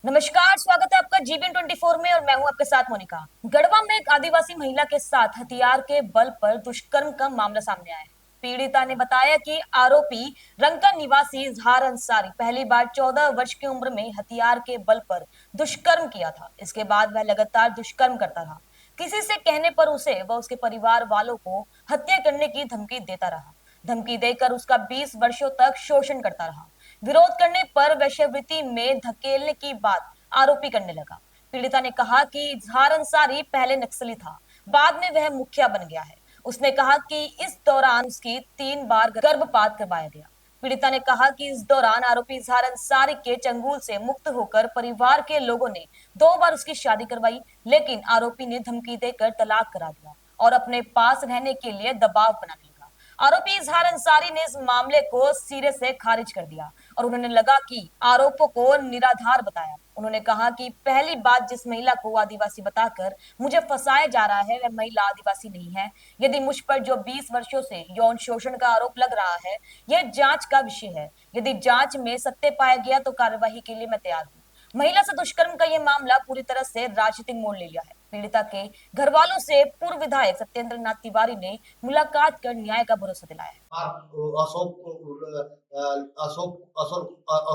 नमस्कार, स्वागत है आपका जीबीएन 24 में और मैं हूं आपके साथ मोनिका। गढ़वा में एक आदिवासी महिला के साथ हथियार के बल पर दुष्कर्म का मामला सामने आया है। पीड़िता ने बताया कि आरोपी रंका निवासी इजहार अंसारी पहली बार 14 वर्ष की उम्र में हथियार के बल पर दुष्कर्म किया था। इसके बाद वह लगातार दुष्कर्म करता रहा। किसी से कहने पर उसे व उसके परिवार वालों को हत्या करने की धमकी देता रहा। धमकी देकर उसका 20 वर्षों तक शोषण करता रहा। विरोध करने पर वेश्यावृत्ति में धकेलने की बात आरोपी करने लगा। पीड़िता ने कहा कि इजहार अंसारी पहले नक्सली था, बाद में वह मुखिया बन गया है। उसने कहा कि इस दौरान उसकी 3 बार गर्भपात करवाया गया। पीड़िता ने कहा कि इस दौरान आरोपी इजहार अंसारी के चंगुल से मुक्त होकर परिवार के लोगों ने 2 बार उसकी शादी करवाई, लेकिन आरोपी ने धमकी देकर तलाक करा दिया और अपने पास रहने के लिए दबाव बनाने लगा। आरोपी इजहार अंसारी ने इस मामले को सिरे से खारिज कर दिया और उन्होंने लगा कि आरोपों को निराधार बताया। उन्होंने कहा कि पहली बात जिस महिला को आदिवासी बताकर मुझे फंसाया जा रहा है वह महिला आदिवासी नहीं है। यदि मुझ पर जो 20 वर्षों से यौन शोषण का आरोप लग रहा है यह जांच का विषय है। यदि जांच में सत्य पाया गया तो कार्यवाही के लिए मैं तैयार हूँ। महिला से दुष्कर्म का यह मामला पूरी तरह से राजनीतिक मोड़ ले लिया है। पीड़िता के घर वालों से पूर्व विधायक सत्येंद्र नाथ तिवारी ने मुलाकात कर न्याय का भरोसा दिलाया है।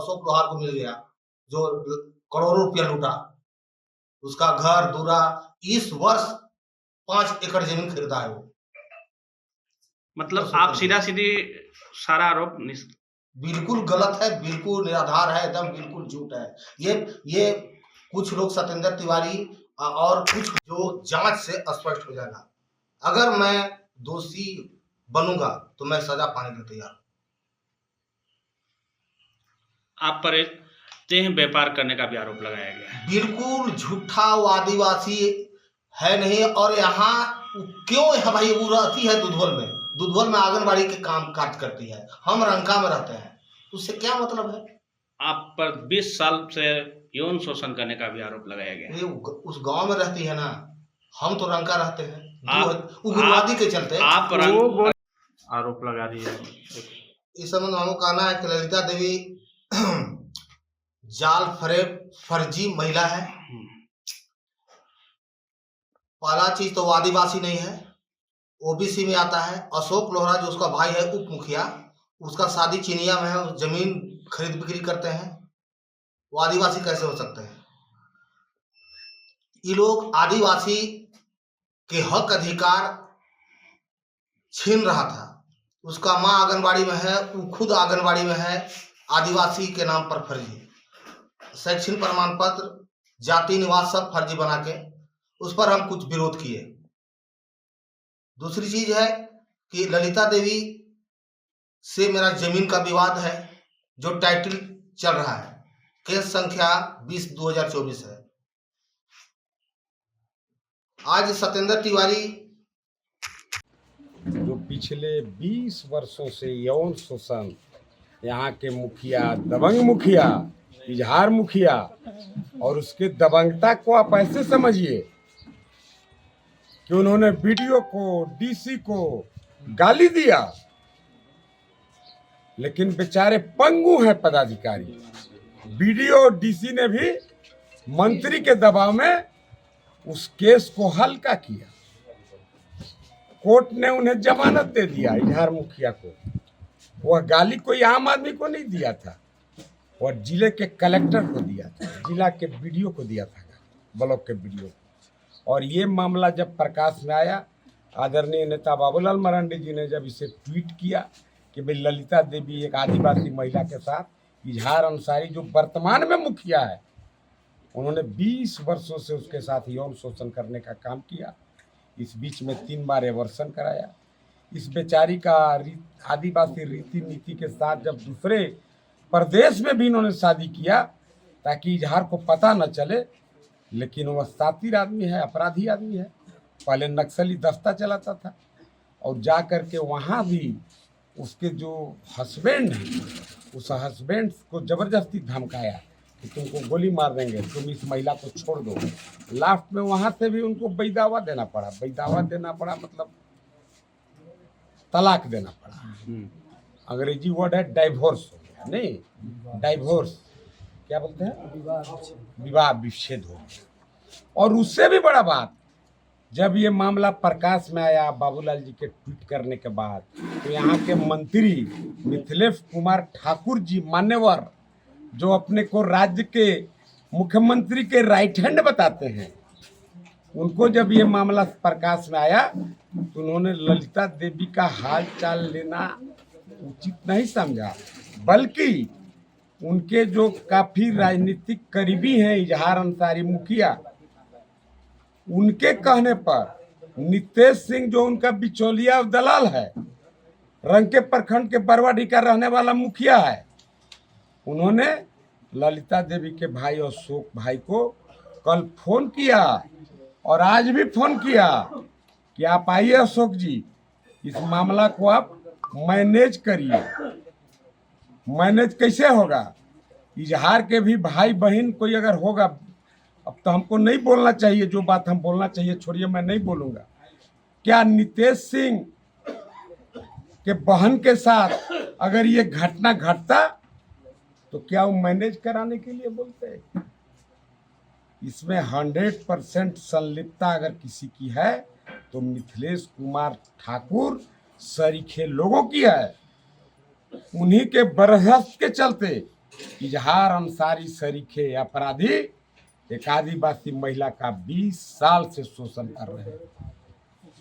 अशोक लोहार को मिल गया जो करोड़ों रुपया लूटा। उसका घर दूरा इस वर्ष 5 एकड़ जमीन खरीदा है वो। मतलब आप सीधा सीधी सारा आरोप बिल्कुल गलत है, बिल्कुल निराधार है, एकदम बिल्कुल झूठ है। ये कुछ लोग सत्येंद्र तिवारी और कुछ जो जांच से स्पष्ट हो जाएगा। अगर मैं दोषी बनूंगा तो मैं सजा पाने के लिए तैयार हूं। आप पर एक देह व्यापार करने का भी आरोप लगाया गया है। बिल्कुल झूठा, वो आदिवासी है नहीं। और यहाँ क्यों है भाई, वो रहती है दुधवल में आंगनबाड़ी के काम काज करती है, हम रंका में रहते हैं, उससे क्या मतलब है। आप पर 20 साल से यौन शोषण करने का भी आरोप लगाया गया है। उस गांव में रहती है ना, हम तो रंका रहते हैं। उग्रवादी के चलते आप आरोप लगा रही है। इस संबंध में हमको कहना है कि ललिता देवी जाल फर्जी महिला है। पहला चीज तो वो आदिवासी नहीं है, ओबीसी में आता है। अशोक लोहरा जो उसका भाई है उप मुखिया, उसका शादी चिनिया में है, जमीन खरीद बिक्री करते हैं। वो आदिवासी कैसे हो सकते हैं। ये लोग आदिवासी के हक अधिकार छीन रहा था। उसका माँ आंगनबाड़ी में है, वो खुद आंगनबाड़ी में है। आदिवासी के नाम पर फर्जी शैक्षणिक प्रमाण पत्र, जाति निवास सब फर्जी बना के उस पर हम कुछ विरोध किए। दूसरी चीज है कि ललिता देवी से मेरा जमीन का विवाद है, जो टाइटल चल रहा है। केस संख्या 20/2024 है। आज सत्येंद्र तिवारी जो पिछले 20 वर्षों से यौन शोषण, यहाँ के मुखिया, दबंग मुखिया, इजहार मुखिया, और उसके दबंगता को आप ऐसे समझिए कि उन्होंने बीडीओ को, डीसी को गाली दिया, लेकिन बेचारे पंगु हैं पदाधिकारी। बीडीओ डीसी ने भी मंत्री के दबाव में उस केस को हल्का किया। कोर्ट ने उन्हें जमानत दे दिया, इजहार मुखिया को। वह गाली कोई आम आदमी को नहीं दिया था, वह जिले के कलेक्टर को दिया था, जिला के बीडीओ को दिया था, ब्लॉक के बीडीओ को। और ये मामला जब प्रकाश में आया, आदरणीय नेता बाबूलाल मरांडी जी ने जब इसे ट्वीट किया कि भाई ललिता देवी एक आदिवासी महिला के साथ इजहार अंसारी जो वर्तमान में मुखिया है, उन्होंने 20 वर्षों से उसके साथ यौन शोषण करने का काम किया। इस बीच में 3 बार एवर्सन कराया। इस बेचारी का आदिवासी रीति नीति के साथ जब दूसरे प्रदेश में भी इन्होंने शादी किया ताकि इजहार को पता न चले, लेकिन वह शातिर आदमी है, अपराधी आदमी है। पहले नक्सली दस्ता चलाता था और जा कर के वहाँ भी उसके जो हस्बैंड हैं, उस हस्बैंड को जबरदस्ती धमकाया कि तुमको गोली मार देंगे, तुम इस महिला को छोड़ दो। लास्ट में वहाँ से भी उनको बैदावा देना पड़ा। बैदावा देना पड़ा मतलब तलाक देना पड़ा। अंग्रेजी वर्ड है डाइवोर्स हो गया, नहीं डाइवोर्स। क्या बोलते हैं, विवाह विच्छेद हो गया। और उससे भी बड़ा बात, जब ये मामला प्रकाश में आया बाबूलाल जी के ट्वीट करने के बाद, तो यहाँ के मंत्री मिथिलेश कुमार ठाकुर जी, मान्यवर, जो अपने को राज्य के मुख्यमंत्री के राइट हैंड बताते हैं, उनको जब ये मामला प्रकाश में आया तो उन्होंने ललिता देवी का हाल चाल लेना उचित नहीं समझा, बल्कि उनके जो काफी राजनीतिक करीबी हैं इजहार अंसारी मुखिया, उनके कहने पर नितेश सिंह जो उनका बिचौलिया दलाल है, रंके प्रखंड के बरवाडी का रहने वाला मुखिया है, उन्होंने ललिता देवी के भाई अशोक भाई को कल फोन किया और आज भी फोन किया कि आप आइए अशोक जी, इस मामला को आप मैनेज करिए। मैनेज कैसे होगा? इजहार के भी भाई बहन कोई अगर होगा, अब तो हमको नहीं बोलना चाहिए, जो बात हम बोलना चाहिए छोड़िए, मैं नहीं बोलूंगा। क्या नितेश सिंह के बहन के साथ अगर ये घटना घटता तो क्या वो मैनेज कराने के लिए बोलते? इसमें 100% संलिप्तता अगर किसी की है तो मिथिलेश कुमार ठाकुर सरीखे लोगों की है। उन्हीं के बरहस्त के चलते इजहार अंसारी सरीखे अपराधी एक आदिवासी महिला का 20 साल से शोषण कर रहे हैं।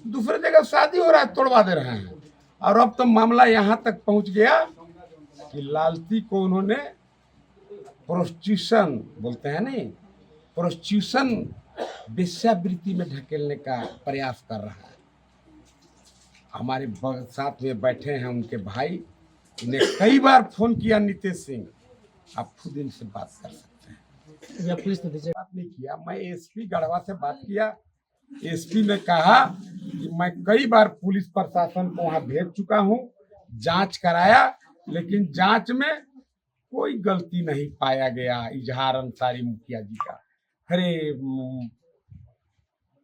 दूसरे जगह शादी हो रहा है, तोड़वा दे रहे हैं। और अब तो मामला यहाँ तक पहुँच गया कि लालती को उन्होंने प्रोस्टिट्यूशन बोलते हैं नहीं, प्रोस्टिट्यूशन वेश्यावृत्ति में ढकेलने का प्रयास कर रहा है। हमारे साथ में बैठे हैं उनके भाई, इन्हें कई बार फोन किया नितेश सिंह, आप खुद इनसे बात कर सकते हैं। या पुलिस ने दीजिए बात नहीं किया। मैं एसपी गढ़वा से बात किया, एसपी ने कहा कि मैं कई बार पुलिस प्रशासन को वहां भेज चुका हूं, जांच कराया, लेकिन जांच में कोई गलती नहीं पाया गया इजहार अंसारी मुखिया जी का। अरे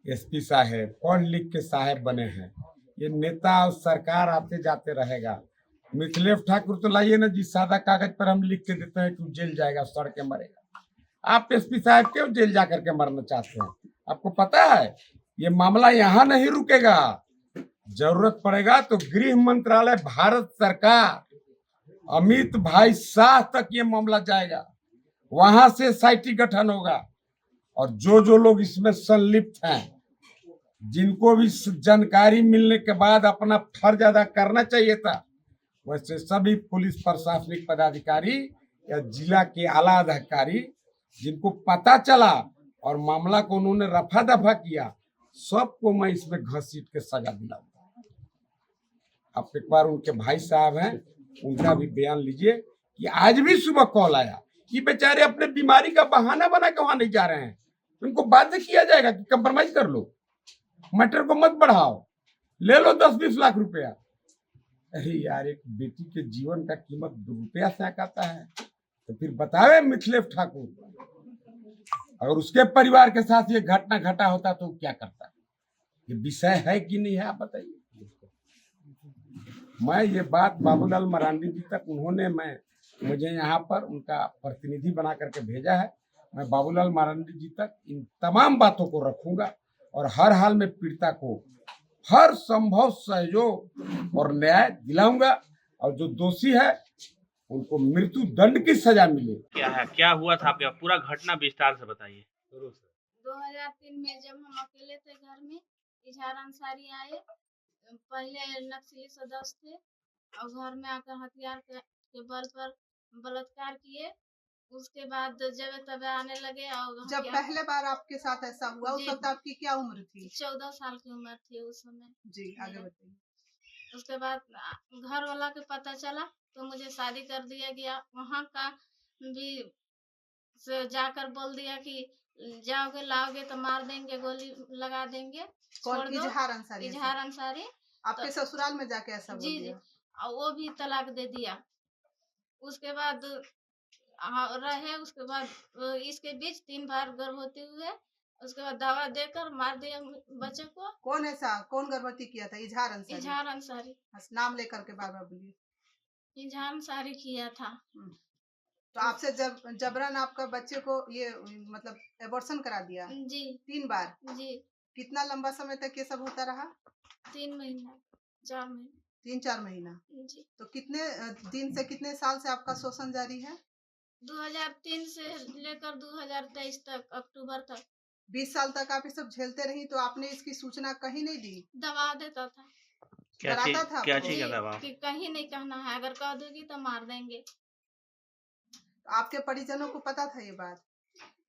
एसपी साहब पढ़ लिख के साहब बने हैं, ये नेता और सरकार आते जाते रहेगा। मिथिलेश ठाकुर तो लाइए ना जी, सादा कागज पर हम लिख के देते हैं कि जेल जाएगा, सड़ के मरेगा। आप एसपी साहब क्यों जेल जा करके मरना चाहते हैं? आपको पता है ये मामला यहाँ नहीं रुकेगा, जरूरत पड़ेगा तो गृह मंत्रालय, भारत सरकार, अमित भाई शाह तक ये मामला जाएगा, वहां से एसआईटी गठन होगा। और जो लोग इसमें संलिप्त हैं, जिनको भी जानकारी मिलने के बाद अपना फर्ज अदा करना चाहिए था, वैसे सभी पुलिस प्रशासनिक पदाधिकारी या जिला के आला अधिकारी जिनको पता चला और मामला को उन्होंने रफा दफा किया, सबको मैं इसमें घसीट के सजा दिलाऊंगा। आप एक बार उनके भाई साहब हैं, उनका भी बयान लीजिए कि आज भी सुबह कॉल आया कि बेचारे अपने बीमारी का बहाना बना के वहां नहीं जा रहे हैं, उनको बाध्य किया जाएगा कि कंप्रोमाइज कर लो, मैटर को मत बढ़ाओ, ले लो 10-20 लाख रुपया। अरे यार, एक बेटी के जीवन का कीमत रुपया से आकाता है, तो फिर बतावे मिथिलेश ठाकुर, अगर उसके परिवार के साथ ये घटना घटा होता तो क्या करता? ये विषय है कि नहीं है, आप बताइए। मैं ये बात बाबूलाल मरांडी जी तक उन्होंने मुझे यहाँ पर उनका प्रतिनिधि बना करके भेजा है। मैं बाबूलाल मरांडी जी तक इन तमाम बातों को रखूंगा और हर हाल में पीड़िता को हर संभव सहयोग और न्याय दिलाऊंगा, और जो दोषी है उनको मृत्यु दंड की सजा मिले। क्या है, क्या हुआ था आपके, पूरा घटना विस्तार से बताइए। 2003 में जब हम अकेले थे घर में, इजहार अंसारी आए, पहले नक्सली सदस्य थे और घर में आकर हथियार के बल पर बलात्कार किए। उसके बाद जब तब आने लगे और जब पहले बार आपके साथ ऐसा हुआ उस वक्त आपकी क्या उम्र थी? 14 साल की उम्र थी उस समय। जी, आगे बताइए। उसके बाद घर वाला के पता चला तो मुझे शादी कर दिया गया। वहाँ का भी से जाकर बोल दिया कि जाओगे लाओगे तो मार देंगे, गोली लगा देंगे, छोड़ कौन? दो। इजहार अंसारी? इजहार अंसारी आपके ससुराल में जाके ऐसा बोल जी दिया? और वो भी तलाक दे दिया। उसके बाद रहे, उसके बाद इसके बीच 3 बार गर्भवती हुए। उसके बाद दवा देकर मार दिया बच्चे को। कौन ऐसा, कौन गर्भवती किया था? इजहार अंसारी? इजहार अंसारी। नाम लेकर के बार बार बोलिए। इजहार अंसारी किया था। तो आपसे जबरन आपका बच्चे को ये मतलब एबॉर्शन करा दिया जी 3 बार। जी कितना लंबा समय तक ये सब होता रहा? 3 महीना 4 महीना 3-4 महीना। जी तो कितने दिन से कितने साल से आपका शोषण जारी है? 2003 से लेकर 2023 तक अक्टूबर तक 20 साल तक आप ये सब झेलते रही, तो आपने इसकी सूचना कहीं नहीं दी? दबा देता था क्या डराता चीज था क्या आपको? चीज जी का दबाव? कि कहीं नहीं कहना है, अगर कह दोगी तो मार देंगे। तो आपके परिजनों को पता था ये बात?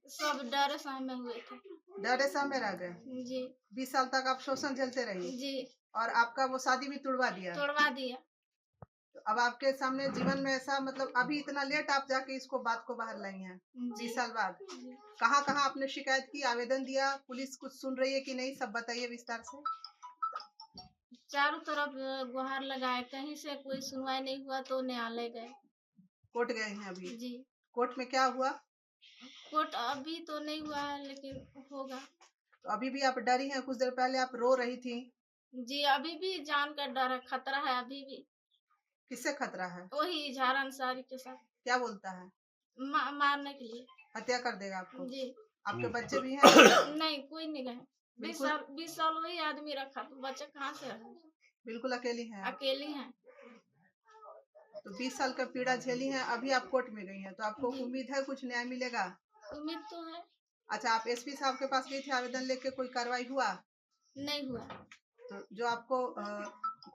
सब डर सहमे हुए थे। डरे सहमे रह गए। जी 20 साल तक आप शोषण झेलते रही जी और आपका वो शादी भी तुड़वा दिया। तोड़वा दिया। तो अब आपके सामने जीवन में ऐसा मतलब अभी इतना लेट आप जाके इसको बात को बाहर लाई हैं, जी 20 साल बाद। कहाँ कहाँ आपने शिकायत की, आवेदन दिया, पुलिस कुछ सुन रही है कि नहीं, सब बताइए विस्तार से। चारों तरफ गुहार लगाए, कहीं से कोई सुनवाई नहीं हुआ तो न्यायालय गए। कोर्ट गए हैं अभी? जी कोर्ट में क्या हुआ? कोर्ट अभी तो नहीं हुआ है लेकिन होगा। तो अभी भी आप डरी हैं? कुछ देर पहले आप रो रही थी। जी अभी भी जान का डर है, खतरा है अभी भी। किससे खतरा है? वही इजहार अंसारी के साथ क्या बोलता है? मारने के लिए। हत्या कर देगा आपको? जी आपके बच्चे भी हैं? नहीं कोई नहीं गए। 20 साल वही आदमी रखा तो बच्चे कहाँ से रहे? बिल्कुल अकेली हैं? अकेली हैं। तो 20 साल का पीड़ा झेली हैं, अभी आप कोर्ट में गई हैं, तो आपको जी। उम्मीद है कुछ न्याय मिलेगा? उम्मीद तो है। अच्छा, आप एसपी साहब के पास गई थी आवेदन लेके, कोई कार्रवाई हुआ? नहीं हुआ। तो जो आपको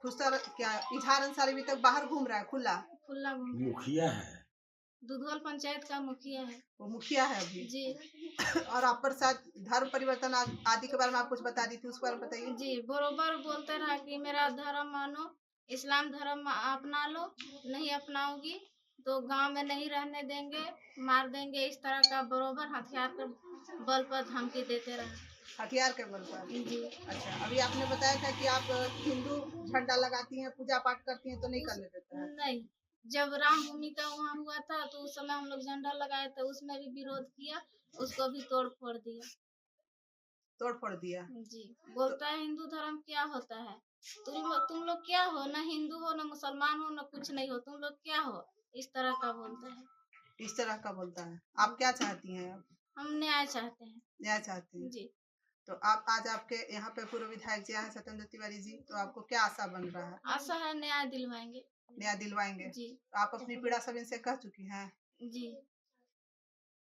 खुशतर क्या इजहार अंसारी अभी तक बाहर घूम रहा है खुला? खुला घूम मुखिया है। दुधवल पंचायत का मुखिया है। वो मुखिया है अभी। जी और आप पर शायद धर्म परिवर्तन आदि के बारे में आप कुछ बता दी थी, उस बारे में बताइए। जी बरोबर बोलते रहा कि मेरा धर्म मानो, इस्लाम धर्म अपना लो, नहीं अपनाओगी तो गांव में नहीं रहने देंगे, मार देंगे। इस तरह का बरोबर हथियार के बल पर धमकी देते रहे। हथियार के बल पर? जी अच्छा, अभी आपने बताया था कि आप हिंदू झंडा लगाती हैं, पूजा पाठ करती हैं, तो नहीं करने देता है? नहीं, जब रामभूमि का वहाँ हुआ था तो उस समय हम लोग झंडा लगाए थे, उसमें भी विरोध किया, उसको भी तोड़ फोड़ दिया। तोड़ फोड़ दिया? जी बोलता है हिंदू धर्म क्या होता है, तुम लोग क्या हो, ना हिंदू हो, ना मुसलमान हो, ना कुछ नहीं हो, तुम लोग क्या हो, इस तरह का बोलता है। इस तरह का बोलता है। आप क्या चाहती हैं? हम न्याय चाहते हैं। न्याय चाहती हैं? जी तो आप आज आपके यहाँ पे पूर्व विधायक जी आए हैं सत्येंद्र तिवारी जी, तो आपको क्या आशा बन रहा है? आशा है न्याय दिलवाएंगे। न्याय दिलवाएंगे? जी तो आप अपनी पीड़ा सब इनसे कह चुकी हैं? जी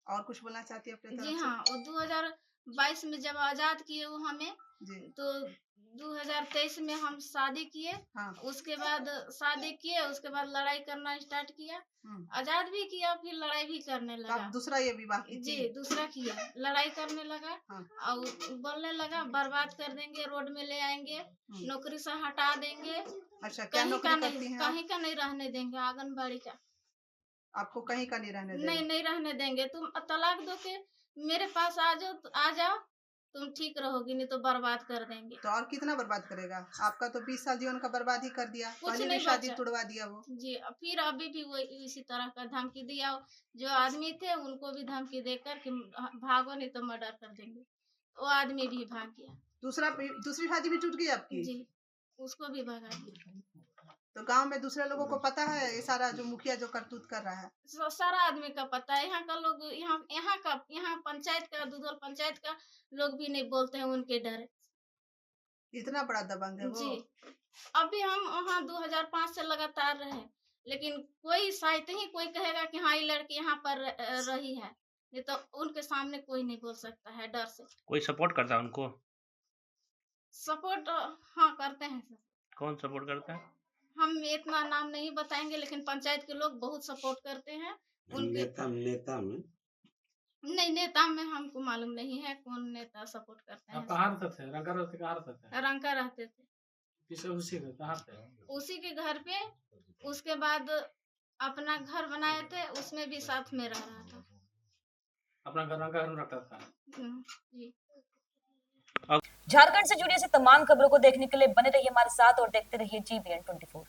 और कुछ बोलना चाहती है अपने जी तरफ से? हाँ, वो 2022 में जब आजाद किए वो हमें, जी तो 2023 में हम शादी किए। हाँ। उसके बाद शादी किए, उसके बाद लड़ाई करना स्टार्ट किया। आजाद भी किया, फिर लड़ाई भी करने तो लगा। आप दूसरा ये विवाह की जी थी? दूसरा किया, लड़ाई करने लगा। हाँ। और बोलने लगा बर्बाद कर देंगे, रोड में ले आएंगे, नौकरी से हटा देंगे, अच्छा, क्या कहीं नौकरी का करती नहीं, हैं आप? कहीं का नहीं रहने देंगे, आंगनबाड़ी का आपको कहीं का नहीं रहने देंगे? नहीं रहने देंगे। तुम तलाक दो के मेरे पास आ जाओ, आ जाओ, तुम ठीक रहोगी, नहीं तो बर्बाद कर देंगे। तो और कितना बर्बाद करेगा? आपका तो 20 साल जीवन का बर्बाद ही कर दिया, कुछ पहले भी नहीं शादी बचा। तुड़वा दिया वो। जी फिर अभी भी वो इसी तरह का धमकी दिया। जो आदमी थे उनको भी धमकी देकर कि भागो नहीं तो मर्डर कर देंगे। वो आदमी भी भाग गया। दूसरी शादी भी टूट गई आपकी? जी उसको भी भगा दिया। तो गांव में दूसरे लोगों को पता है ये सारा जो मुखिया जो करतूत कर रहा है? सारा आदमी का पता है। यहाँ का लोग, यहाँ पंचायत का, दुधौल पंचायत का लोग भी नहीं बोलते हैं उनके डर। इतना बड़ा दबंग है वो? जी अभी हम वहाँ 2005 से लगातार रहे, लेकिन कोई शायद ही कोई कहेगा कि हाँ ये लड़की यहाँ पर रही है, नहीं तो उनके सामने कोई नहीं बोल सकता है डर से। कोई सपोर्ट करता है उनको? सपोर्ट हाँ करते हैं सर। कौन सपोर्ट करता है? हम इतना नाम नहीं बताएंगे, लेकिन पंचायत के लोग बहुत सपोर्ट करते हैं उनके। नेता में नहीं, नेता में हमको मालूम नहीं है कौन नेता सपोर्ट करते हैं। कहाँ रहते थे? रंका रहते, कहाँ रहते थे? रंका रहते थे। किसे उसी के कहाँ थे? उसी के घर पे। उसके बाद अपना घर बनाए थे, उसमें भी साथ में रह रहा था। अपना घर रंका घर रखता था। जी झारखंड से जुड़ी ऐसी तमाम खबरों को देखने के लिए बने रहिए हमारे साथ और देखते रहिए GBN 24।